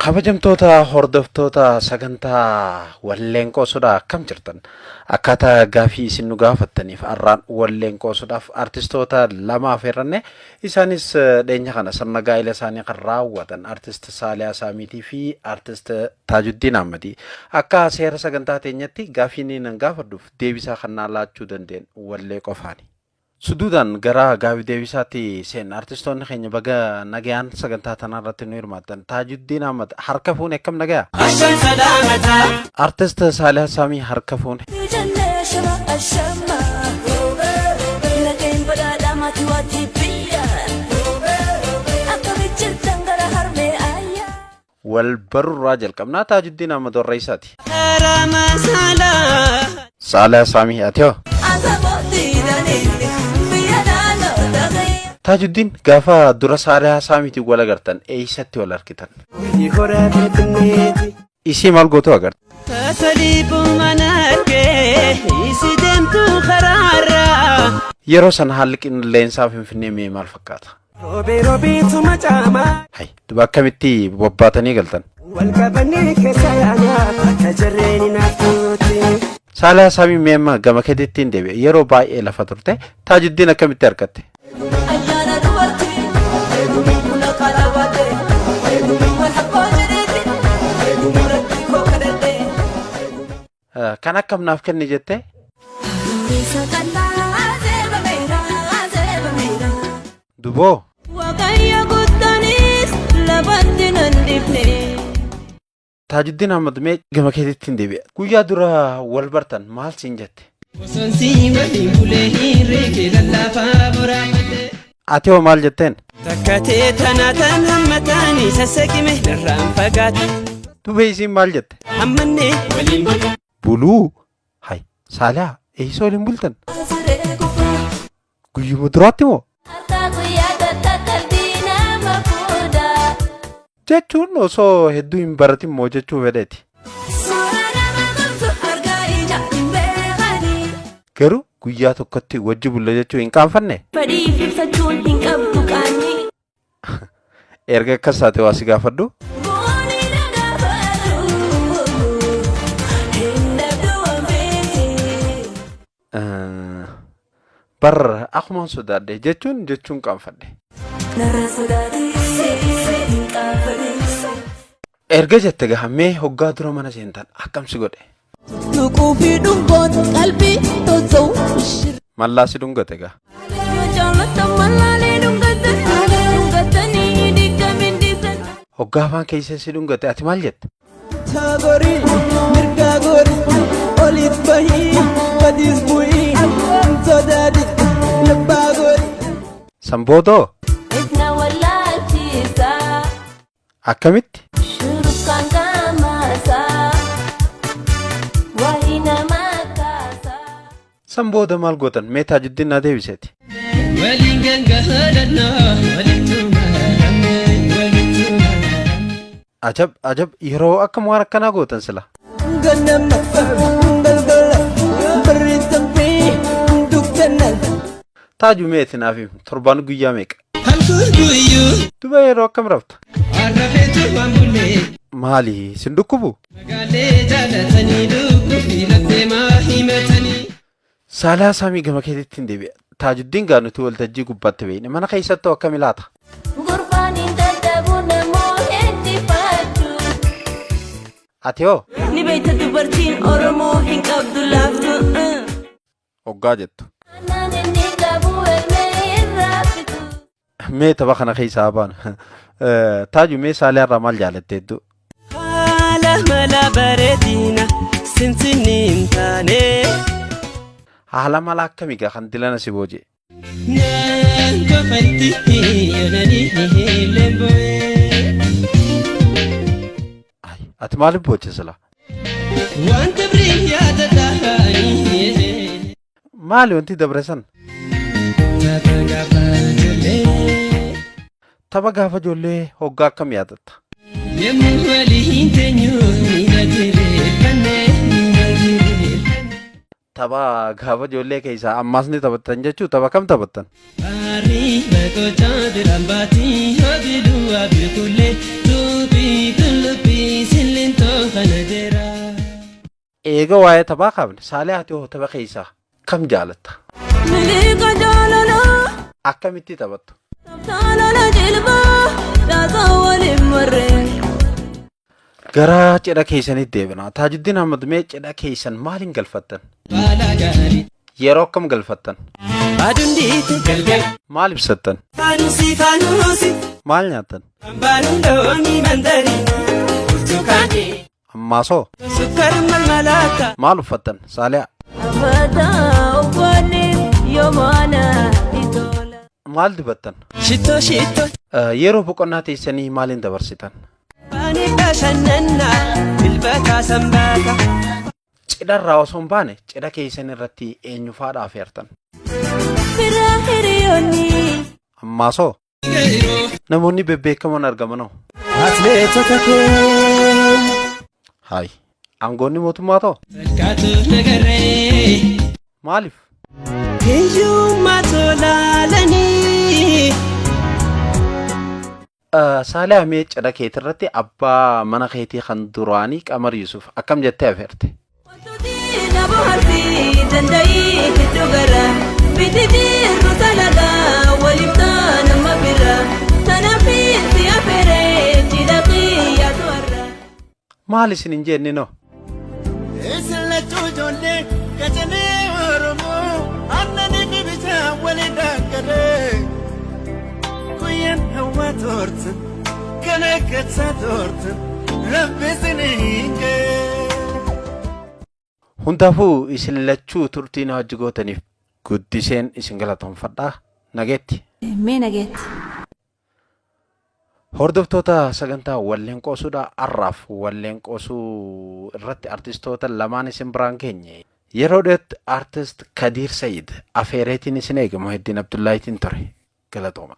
kabajamtoota hordoftoota sagantaa walleen qoosuudha akkam jirtan akkaataa gaafii isin nu gaafattaniif arraan walleen qoosuudhaaf artistoota lama afeerranne isaanis dheenya kana sirna gaa'ila isaanii kan raawwatan artist Saliha Samiifi fi artist Tajuddin akka seera sagantaa teenyatti gaafii nan gaafadhuuf deebisaa kan laachuu dandeen wallee qofaani. Suduudhaan gara gaafii deebisaatti seen artistoonni keenya baga nagayaan sagantaa tanarratti nu hirmaatan Tajuddin harka fuune akkam nagaya? Artist Saliha Sami harka fuune. wal barurraa jalqabnaa Tajuddin warra isaati. Saliha Sami atio. Tajuddin gaafa dura Saliha Samiitti wal agartan eessatti wal argitan? Isii maal gootu agarta? Yeroo sana haalli qilleensaa Finfinnee mee maal fakkaata? Hay duba akkamitti bobbaatanii galtan? Saliha Sami meemma gama keetittiin deebi'e yeroo baay'ee lafa turte Tajuddin akkamitti argatte? Kan akkamnaaf kenni jette? Duboo Tajuddin mee gama keetittiin deebi'e guyyaa dura wal bartan maal siin jette? Ati hoo maal jetteen? Dubee isiin maal jette? Buluu hay Saliha eessa waliin bultan? Guyyuma duraatti moo? Jechuun osoo hedduu hin baratin moo jechuu fedheeti? Garuu guyyaa tokkotti wajji bulla jechuu hin qaanfanne? Erga akkas taate waa si gaafadhu? Barra akkumaan sodaadhe jechuun qaanfadhe. Erga jette gahamee hoggaa dura mana seentan akkamsi godhe? Mallaa si dhungate gaa? Hoggaa afaan keessee si dhungate ati maal jette? Samboodoo? Akkamitti? Sambooda maal gootan mee Tajuddin na deebiseeti? Ajab yeroo akkam waan akkanaa gootan sila? Taaju meeti naaf himu torbaan guyyaa meeqa? Duba yeroo akkam rafta? Maali sin dhukkubu? Saliha Sami gama keetittiin deebi'e Tajuddin gaa nuti waltajjii gubbaatti beeyne mana keessatti akkam ilaata? Ati hoo? Ni beeyta dubartiin Oromoo hin qabdu laaftu. Hoggaa jettu. Mee tapha kana keessaa baanu. Taaju mee Saliha irraa maal jaalatte hedduu? Haala mala akkamii gaa kan dilana si booje? Ati maaliif booche sila? Maali wanti dabre san? Tapha gaafa ijoollee hoggaa akkam yaadatta? Tapha gaafa ijoollee keessaa ammaas ni taphattan jechuu tapha kam taphattan? eega waa'ee taphaa qabne Saalihaati hoo tapha keessaa kam jaalatta? Akkamitti taphattu? Gara cidha keessanitti deebina. Tajuddin Ahmad mee cidha keessan maaliin galfattan? Yeroo akkam galfattan? Maal ibsattan? Maal nyaattan? Ammaasoo? Maal uffattan? Saaliha? Maal dibattan? Yeroo boqonnaa teessanii maaliin dabarsitan? Cidharraa osoo hin baane cidha keessan irratti eenyufaadhaa affeertan? Ammaasoo? Namoonni bebbeekamoon argamanoo? Hayi, aangoonni mootummaa ta'o? Maaliif? Saaliha mee cidha keetii irratti abbaa mana keetii kan duraanii Qamar Yusuf akkam jettee affeerte? Maal isin hin jenne noo? Hundaafuu isin lachuu turtii na wajji gootaniif guddiseen isin galatoomfadhaa. Nageetti. Mee nageetti. Hordoftoota sagantaa walleen qoosuudha arraaf walleen qoosuu irratti artistoota lamaan isin biraan geenye. Yeroo dheetti artist Kadir Sayid afeereetiin isin eegamu Heddin Abdullaahitiin ture. Galatooma.